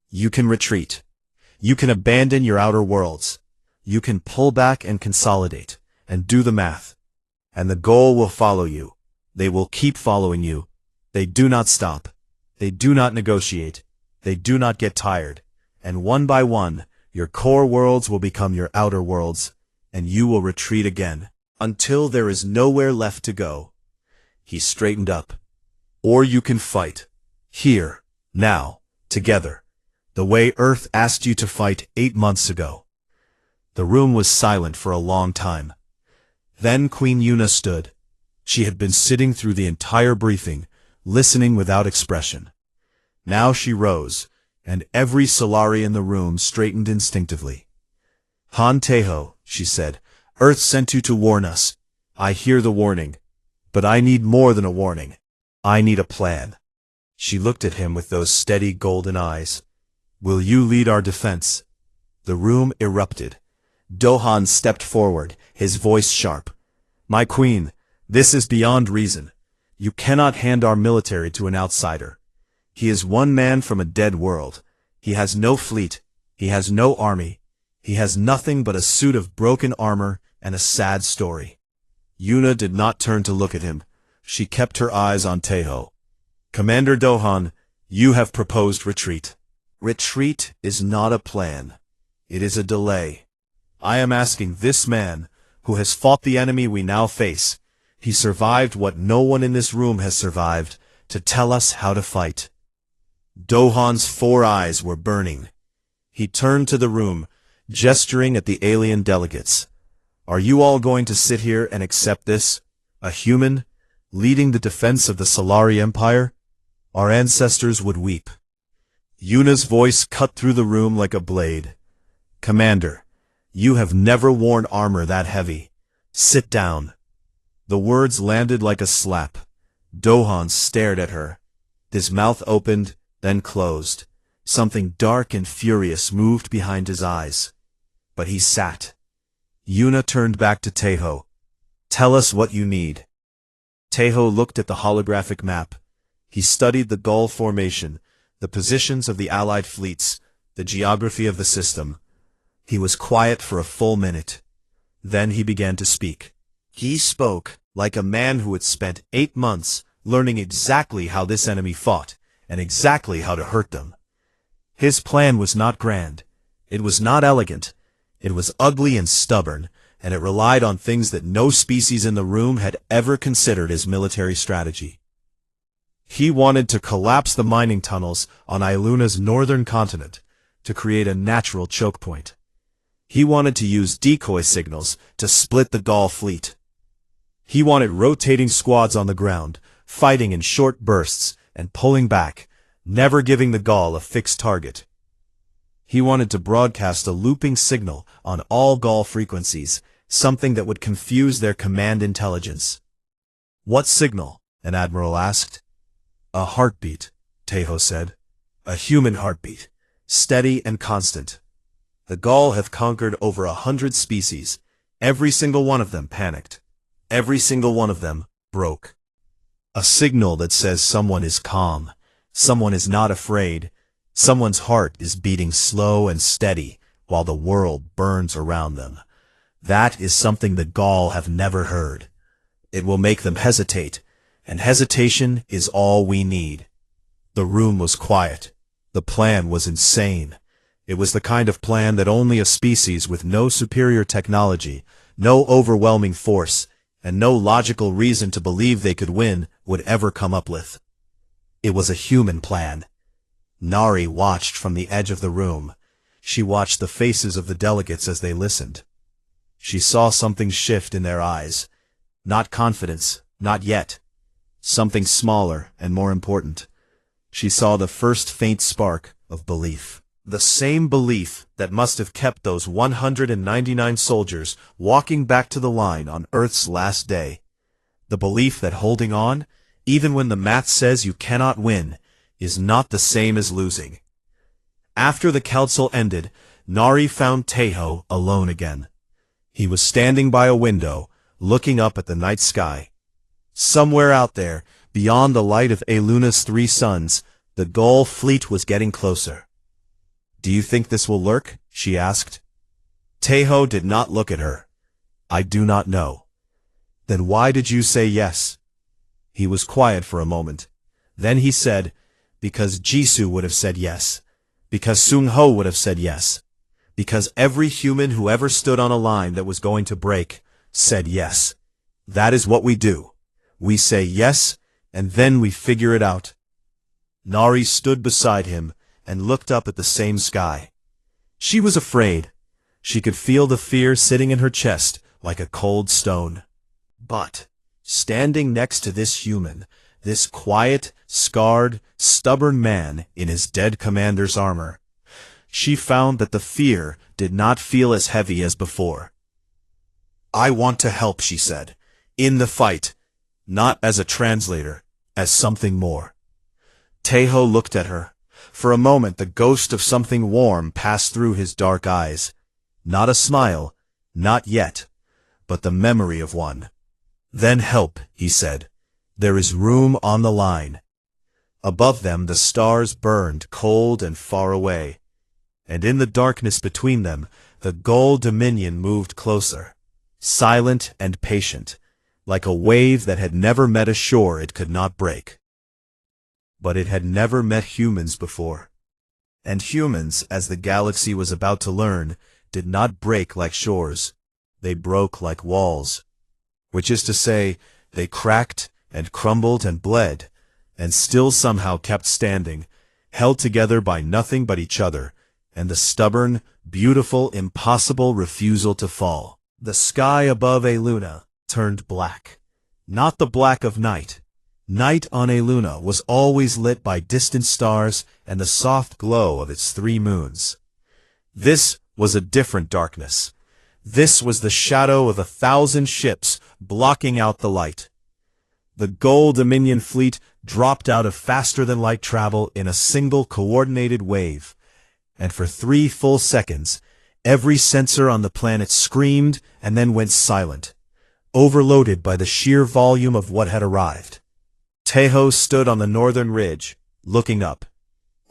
You can retreat. You can abandon your outer worlds. You can pull back and consolidate, and do the math. And the goal will follow you. They will keep following you. They do not stop. They do not negotiate. They do not get tired. And one by one, your core worlds will become your outer worlds, and you will retreat again, until there is nowhere left to go. He straightened up. Or you can fight. Here, now, together. The way Earth asked you to fight 8 months ago. The room was silent for a long time. Then Queen Yuna stood, She had been sitting through the entire briefing, listening without expression. Now she rose, and every Solari in the room straightened instinctively. "Han Teho," she said, "Earth sent you to warn us. I hear the warning. But I need more than a warning. I need a plan." She looked at him with those steady golden eyes. "Will you lead our defense?" The room erupted. Dohan stepped forward, his voice sharp. "My queen, this is beyond reason. You cannot hand our military to an outsider. He is one man from a dead world. He has no fleet. He has no army. He has nothing but a suit of broken armor and a sad story." Yuna did not turn to look at him. She kept her eyes on Teho. "Commander Dohan, you have proposed retreat. Retreat is not a plan. It is a delay. I am asking this man, who has fought the enemy we now face, he survived what no one in this room has survived, to tell us how to fight." Dohan's 4 eyes were burning. He turned to the room, gesturing at the alien delegates. "Are you all going to sit here and accept this? A human, leading the defense of the Solari Empire? Our ancestors would weep." Yuna's voice cut through the room like a blade. "Commander, you have never worn armor that heavy. Sit down." The words landed like a slap. Dohan stared at her. His mouth opened, then closed. Something dark and furious moved behind his eyes. But he sat. Yuna turned back to Teho. "Tell us what you need." Teho looked at the holographic map. He studied the Gull formation, the positions of the Allied fleets, the geography of the system. He was quiet for a full minute. Then he began to speak. He spoke like a man who had spent 8 months learning exactly how this enemy fought, and exactly how to hurt them. His plan was not grand. It was not elegant. It was ugly and stubborn, and it relied on things that no species in the room had ever considered as military strategy. He wanted to collapse the mining tunnels on Iluna's northern continent to create a natural choke point. He wanted to use decoy signals to split the Gaul fleet. He wanted rotating squads on the ground, fighting in short bursts and pulling back, never giving the Gaul a fixed target. He wanted to broadcast a looping signal on all Gaul frequencies, something that would confuse their command intelligence. "What signal?" an admiral asked. "A heartbeat," Teho said. "A human heartbeat, steady and constant. The Gaul have conquered over 100 species. Every single one of them panicked. Every single one of them broke. A signal that says someone is calm, someone is not afraid, someone's heart is beating slow and steady while the world burns around them. That is something the Gaul have never heard. It will make them hesitate, and hesitation is all we need." The room was quiet. The plan was insane. It was the kind of plan that only a species with no superior technology, no overwhelming force, and no logical reason to believe they could win would ever come up with. It was a human plan. Nari watched from the edge of the room. She watched the faces of the delegates as they listened. She saw something shift in their eyes. Not confidence, not yet. Something smaller and more important. She saw the first faint spark of belief. The same belief that must have kept those 199 soldiers walking back to the line on Earth's last day. The belief that holding on, even when the math says you cannot win, is not the same as losing. After the council ended, Nari found Teho alone again. He was standing by a window, looking up at the night sky. Somewhere out there, beyond the light of Eluna's 3 suns, the Gaul fleet was getting closer. "Do you think this will work?" she asked. Teho did not look at her. "I do not know." "Then why did you say yes?" He was quiet for a moment. Then he said, "Because Jisoo would have said yes. Because Sung Ho would have said yes. Because every human who ever stood on a line that was going to break said yes. That is what we do. We say yes, and then we figure it out." Nari stood beside him and looked up at the same sky. She was afraid. She could feel the fear sitting in her chest like a cold stone. But standing next to this human, this quiet, scarred, stubborn man in his dead commander's armor, she found that the fear did not feel as heavy as before. "I want to help," she said, "in the fight, not as a translator, as something more." Taeho looked at her. For a moment the ghost of something warm passed through his dark eyes. Not a smile, not yet, but the memory of one. "Then help," he said. "There is room on the line." Above them the stars burned cold and far away, and in the darkness between them the Gull Dominion moved closer, silent and patient, like a wave that had never met a shore it could not break. But it had never met humans before. And humans, as the galaxy was about to learn, did not break like shores. They broke like walls. Which is to say, they cracked and crumbled and bled, and still somehow kept standing, held together by nothing but each other, and the stubborn, beautiful, impossible refusal to fall. The sky above Eluna turned black. Not the black of night. Night on Eluna was always lit by distant stars and the soft glow of its 3 moons. This was a different darkness. This was the shadow of 1,000 ships blocking out the light. The Gull Dominion fleet dropped out of faster-than-light travel in a single coordinated wave, and for 3 full seconds, every sensor on the planet screamed and then went silent, overloaded by the sheer volume of what had arrived. Taeho stood on the northern ridge, looking up.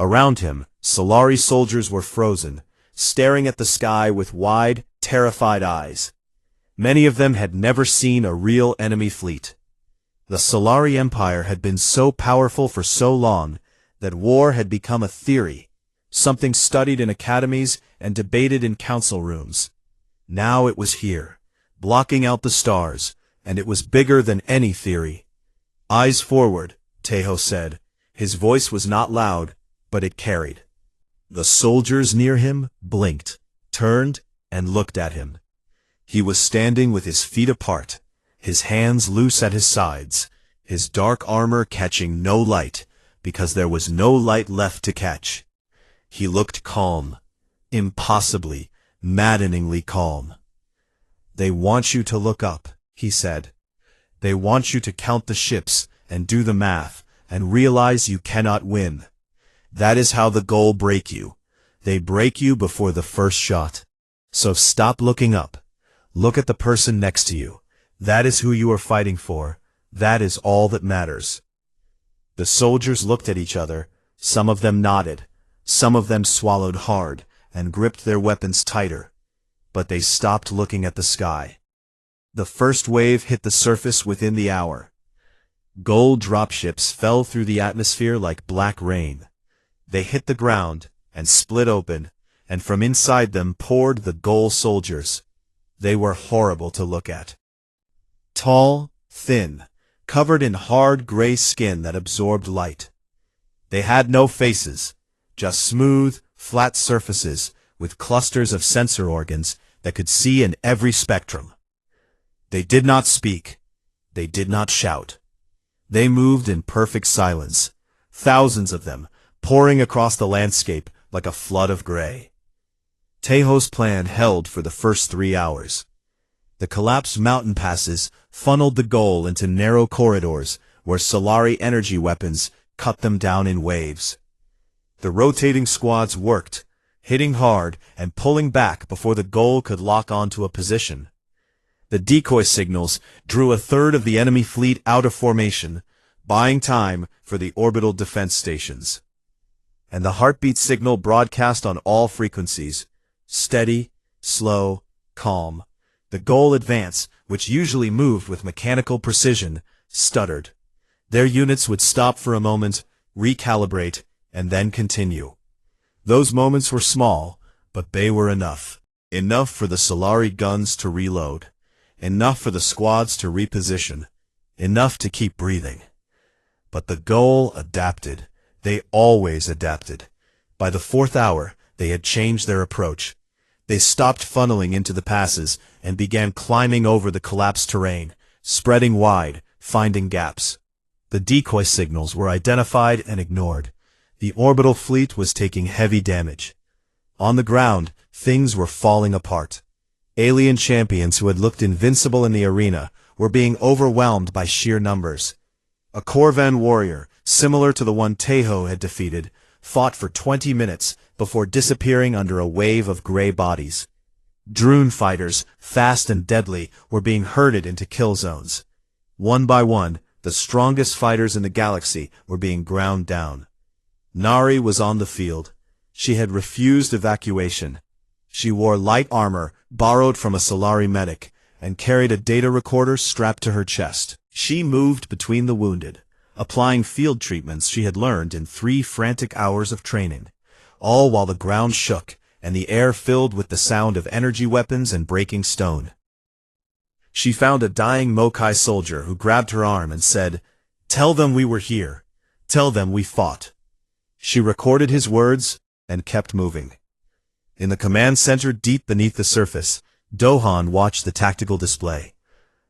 Around him, Solari soldiers were frozen, staring at the sky with wide, terrified eyes. Many of them had never seen a real enemy fleet. The Solari Empire had been so powerful for so long that war had become a theory, something studied in academies and debated in council rooms. Now it was here, blocking out the stars, and it was bigger than any theory. "Eyes forward," Taeho said. His voice was not loud, but it carried. The soldiers near him blinked, turned, and looked at him. He was standing with his feet apart, his hands loose at his sides, his dark armor catching no light, because there was no light left to catch. He looked calm, impossibly, maddeningly calm. "They want you to look up," he said. "They want you to count the ships and do the math and realize you cannot win. That is how the Gull break you. They break you before the first shot. So stop looking up. Look at the person next to you. That is who you are fighting for. That is all that matters." The soldiers looked at each other. Some of them nodded. Some of them swallowed hard and gripped their weapons tighter. But they stopped looking at the sky. The first wave hit the surface within the hour. Gold dropships fell through the atmosphere like black rain. They hit the ground and split open, and from inside them poured the Gull soldiers. They were horrible to look at. Tall, thin, covered in hard gray skin that absorbed light. They had no faces, just smooth, flat surfaces with clusters of sensor organs that could see in every spectrum. They did not speak. They did not shout. They moved in perfect silence, thousands of them, pouring across the landscape like a flood of gray. Taeho's plan held for the first 3 hours. The collapsed mountain passes funneled the Gull into narrow corridors where Solari energy weapons cut them down in waves. The rotating squads worked, hitting hard and pulling back before the Gull could lock onto a position. The decoy signals drew 1/3 of the enemy fleet out of formation, buying time for the orbital defense stations. And the heartbeat signal broadcast on all frequencies, steady, slow, calm. The Gull advance, which usually moved with mechanical precision, stuttered. Their units would stop for a moment, recalibrate, and then continue. Those moments were small, but they were enough. Enough for the Solari guns to reload. Enough for the squads to reposition. Enough to keep breathing. But the Gull adapted. They always adapted. By the 4th hour, they had changed their approach. They stopped funneling into the passes and began climbing over the collapsed terrain, spreading wide, finding gaps. The decoy signals were identified and ignored. The orbital fleet was taking heavy damage. On the ground, things were falling apart. Alien champions who had looked invincible in the arena were being overwhelmed by sheer numbers. A Corvan warrior, similar to the one Tejo had defeated, fought for 20 minutes before disappearing under a wave of gray bodies. Droon fighters, fast and deadly, were being herded into kill zones. One by one, the strongest fighters in the galaxy were being ground down. Nari was on the field. She had refused evacuation. She wore light armor borrowed from a Solari medic and carried a data recorder strapped to her chest. She moved between the wounded, applying field treatments she had learned in 3 frantic hours of training, all while the ground shook and the air filled with the sound of energy weapons and breaking stone. She found a dying Mokai soldier who grabbed her arm and said, "Tell them we were here. Tell them we fought." She recorded his words and kept moving. In the command center deep beneath the surface, Dohan watched the tactical display.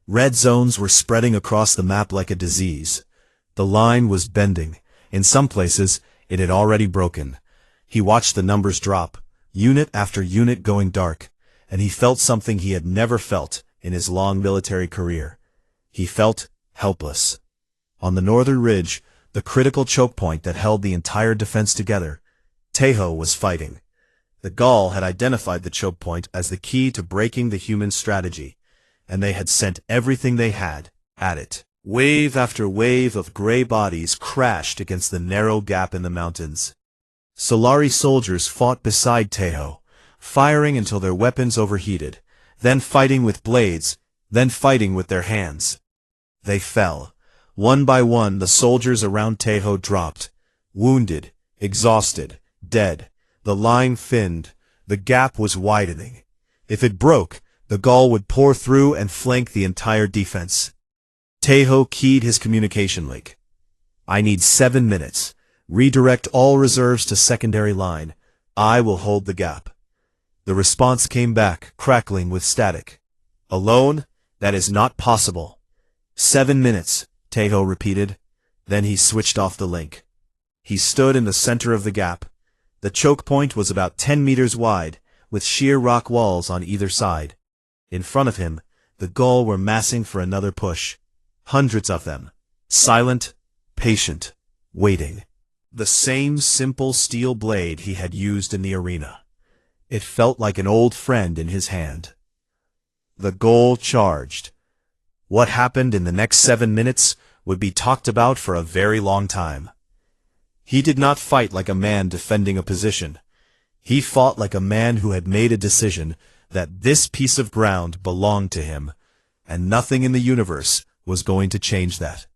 Red zones were spreading across the map like a disease. The line was bending. In some places, it had already broken. He watched the numbers drop, unit after unit going dark, and he felt something he had never felt in his long military career. He felt helpless. On the northern ridge, the critical choke point that held the entire defense together, Tejo was fighting. The Gaul had identified the choke point as the key to breaking the human strategy, and they had sent everything they had at it. Wave after wave of gray bodies crashed against the narrow gap in the mountains. Solari soldiers fought beside Tejo, firing until their weapons overheated, then fighting with blades, then fighting with their hands. They fell. One by one the soldiers around Tejo dropped, wounded, exhausted, dead. The line thinned. The gap was widening. If it broke, the Gaul would pour through and flank the entire defense. Tejo keyed his communication link. "I need 7 minutes. Redirect all reserves to secondary line. I will hold the gap." The response came back, crackling with static. "Alone? That is not possible." 7 minutes, Tejo repeated. Then he switched off the link. He stood in the center of the gap. The choke point was about 10 meters wide, with sheer rock walls on either side. In front of him, the Gaul were massing for another push. Hundreds of them, silent, patient, waiting. The same simple steel blade he had used in the arena. It felt like an old friend in his hand. The Gaul charged. What happened in the next 7 minutes would be talked about for a very long time. He did not fight like a man defending a position. He fought like a man who had made a decision that this piece of ground belonged to him, and nothing in the universe was going to change that.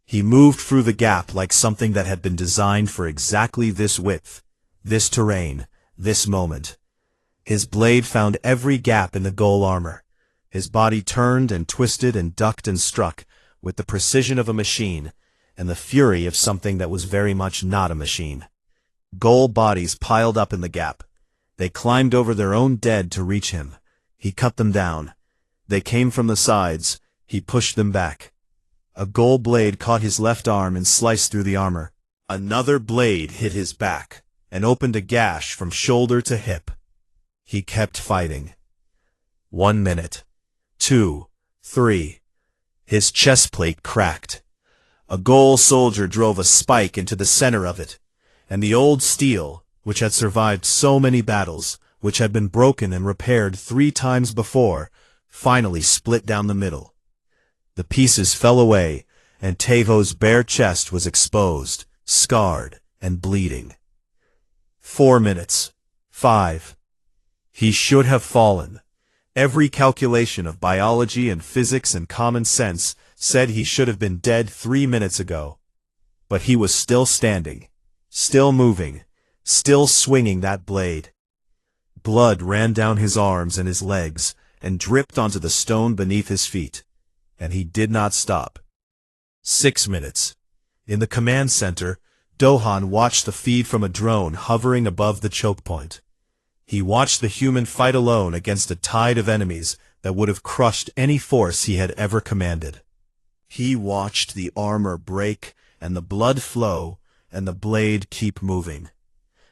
He moved through the gap like something that had been designed for exactly this width, this terrain, this moment. His blade found every gap in the Gaul armor. His body turned and twisted and ducked and struck with the precision of a machine and the fury of something that was very much not a machine. Gaul bodies piled up in the gap. They climbed over their own dead to reach him. He cut them down. They came from the sides. He pushed them back. A Gaul blade caught his left arm and sliced through the armor. Another blade hit his back and opened a gash from shoulder to hip. He kept fighting. 1 minute. 2. 3. His chest plate cracked. A Gaul soldier drove a spike into the center of it, and the old steel, which had survived so many battles, which had been broken and repaired 3 times before, finally split down the middle. The pieces fell away, and Tejo's bare chest was exposed, scarred, and bleeding. 4 minutes. 5. He should have fallen. Every calculation of biology and physics and common sense said he should have been dead 3 minutes ago. But he was still standing, still moving, still swinging that blade. Blood ran down his arms and his legs and dripped onto the stone beneath his feet, and he did not stop. 6 minutes. In the command center, Dohan watched the feed from a drone hovering above the choke point. He watched the human fight alone against a tide of enemies that would have crushed any force he had ever commanded. He watched the armor break, and the blood flow, and the blade keep moving.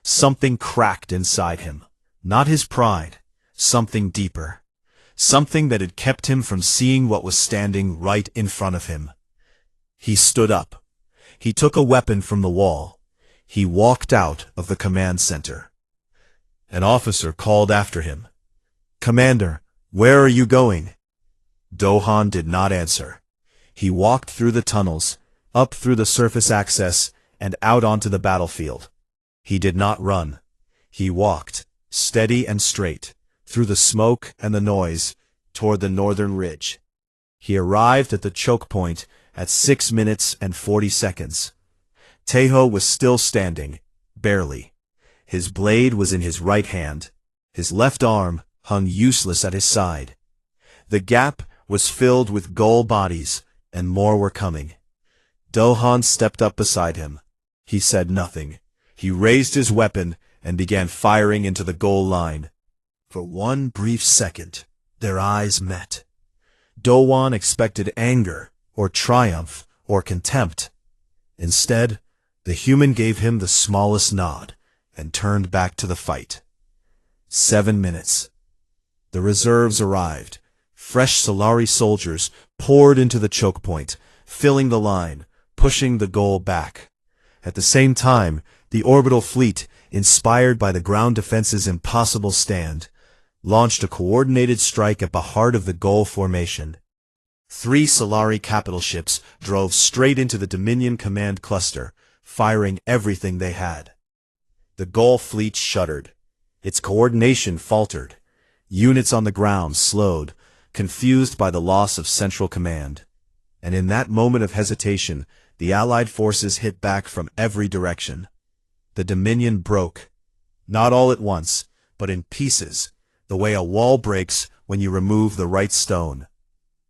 Something cracked inside him. Not his pride. Something deeper. Something that had kept him from seeing what was standing right in front of him. He stood up. He took a weapon from the wall. He walked out of the command center. An officer called after him. "Commander, where are you going?" Dohan did not answer. He walked through the tunnels, up through the surface access, and out onto the battlefield. He did not run. He walked, steady and straight, through the smoke and the noise, toward the northern ridge. He arrived at the choke point at 6 minutes and 40 seconds. Tejo was still standing, barely. His blade was in his right hand. His left arm hung useless at his side. The gap was filled with ghoul bodies, and more were coming. Dohan stepped up beside him. He said nothing. He raised his weapon and began firing into the goal line. For one brief second, their eyes met. Dohan expected anger, or triumph, or contempt. Instead, the human gave him the smallest nod and turned back to the fight. 7 minutes. The reserves arrived. Fresh Solari soldiers poured into the choke point, filling the line, pushing the goal back. At the same time, the orbital fleet, inspired by the ground defense's impossible stand, launched a coordinated strike at the heart of the goal formation. 3 Solari capital ships drove straight into the Dominion command cluster, firing everything they had. The goal fleet shuddered. Its coordination faltered. Units on the ground slowed, confused by the loss of central command. And in that moment of hesitation, the Allied forces hit back from every direction. The Dominion broke. Not all at once, but in pieces, the way a wall breaks when you remove the right stone.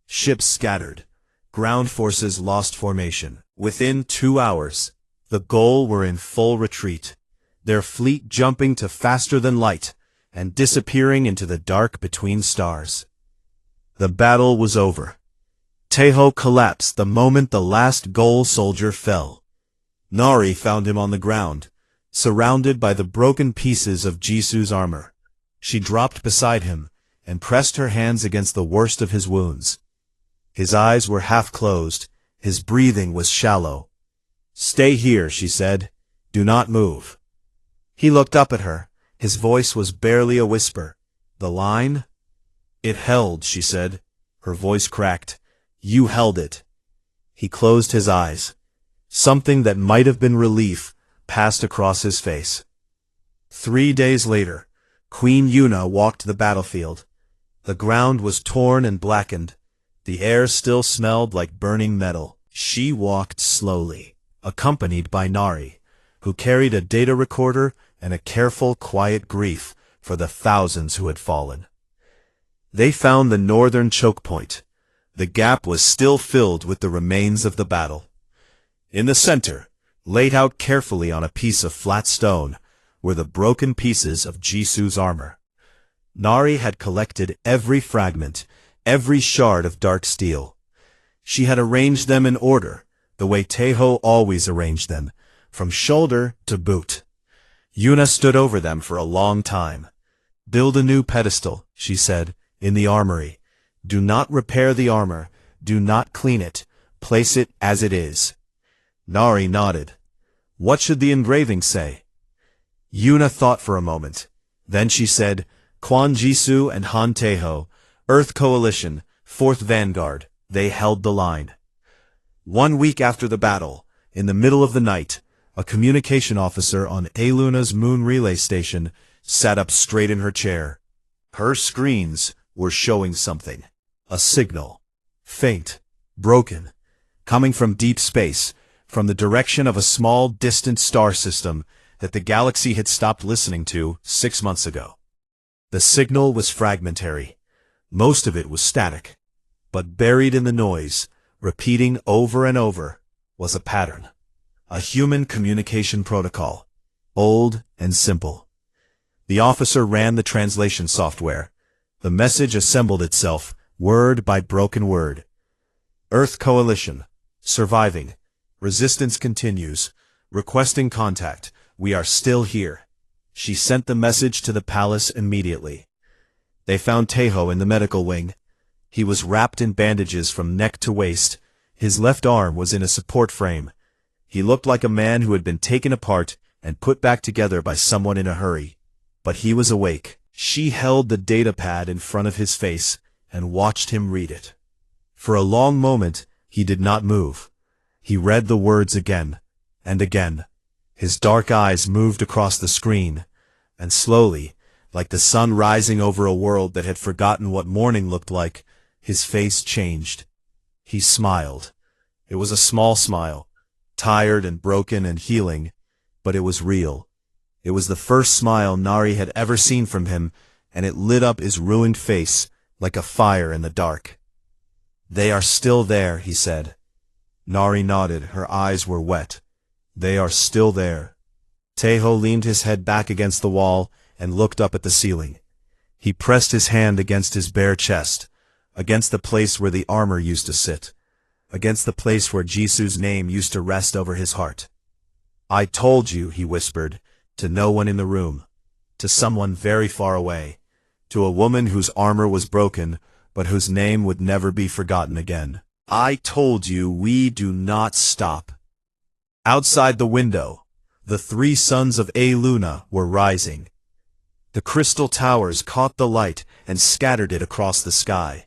Ships scattered. Ground forces lost formation. Within 2 hours, the goal were in full retreat, their fleet jumping to faster than light and disappearing into the dark between stars. The battle was over. Tejo collapsed the moment the last goal soldier fell. Nari found him on the ground, surrounded by the broken pieces of Jisu's armor. She dropped beside him and pressed her hands against the worst of his wounds. His eyes were half closed. His breathing was shallow. "Stay here," she said. "Do not move." He looked up at her. His voice was barely a whisper. "The line?" "It held," she said. Her voice cracked. "You held it." He closed his eyes. Something that might have been relief passed across his face. 3 days later, Queen Yuna walked the battlefield. The ground was torn and blackened. The air still smelled like burning metal. She walked slowly, accompanied by Nari, who carried a data recorder and a careful, quiet grief for the thousands who had fallen. They found the northern choke point. The gap was still filled with the remains of the battle. In the center, laid out carefully on a piece of flat stone, were the broken pieces of Jisu's armor. Nari had collected every fragment, every shard of dark steel. She had arranged them in order, the way Tejo always arranged them, from shoulder to boot. Yuna stood over them for a long time. "Build a new pedestal," she said, "in the armory. Do not repair the armor. Do not clean it. Place it as it is." Nari nodded. "What should the engraving say?" Yuna thought for a moment. Then she said, "Quan Jisu and Han Tejo, Earth Coalition, 4th Vanguard." They held the line. 1 week after the battle, in the middle of the night, a communication officer on Aluna's moon relay station sat up straight in her chair. Her screens were showing something. A signal. Faint. Broken. Coming from deep space, from the direction of a small, distant star system that the galaxy had stopped listening to 6 months ago. The signal was fragmentary. Most of it was static. But buried in the noise, repeating over and over, was a pattern. A human communication protocol. Old and simple. The officer ran the translation software. The message assembled itself, word by broken word. Earth Coalition. Surviving. Resistance continues. Requesting contact. We are still here. She sent the message to the palace immediately. They found Tejo in the medical wing. He was wrapped in bandages from neck to waist. His left arm was in a support frame. He looked like a man who had been taken apart and put back together by someone in a hurry. But he was awake. She held the datapad in front of his face and watched him read it. For a long moment, he did not move. He read the words again and again. His dark eyes moved across the screen, and slowly, like the sun rising over a world that had forgotten what morning looked like, his face changed. He smiled. It was a small smile, tired and broken and healing, but it was real. It was the first smile Nari had ever seen from him, and it lit up his ruined face like a fire in the dark. "They are still there," he said. Nari nodded. Her eyes were wet. "They are still there." Tejo leaned his head back against the wall and looked up at the ceiling. He pressed his hand against his bare chest, against the place where the armor used to sit, against the place where Jisu's name used to rest over his heart. "I told you," he whispered, to no one in the room, to someone very far away, to a woman whose armor was broken, but whose name would never be forgotten again. "I told you we do not stop." Outside the window, the three sons of A Luna were rising. The crystal towers caught the light and scattered it across the sky.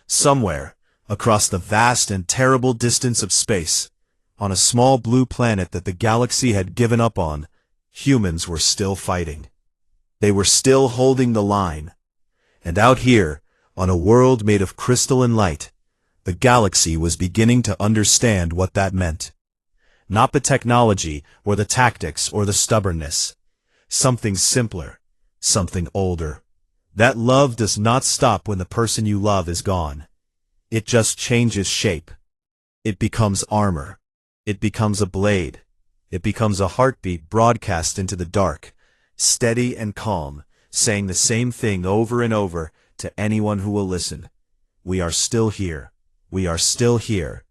Somewhere, across the vast and terrible distance of space, on a small blue planet that the galaxy had given up on, humans were still fighting. They were still holding the line. And out here, on a world made of crystal and light, the galaxy was beginning to understand what that meant. Not the technology, or the tactics, or the stubbornness. Something simpler, something older. That love does not stop when the person you love is gone. It just changes shape. It becomes armor. It becomes a blade. It becomes a heartbeat broadcast into the dark, steady and calm, saying the same thing over and over to anyone who will listen. We are still here. We are still here.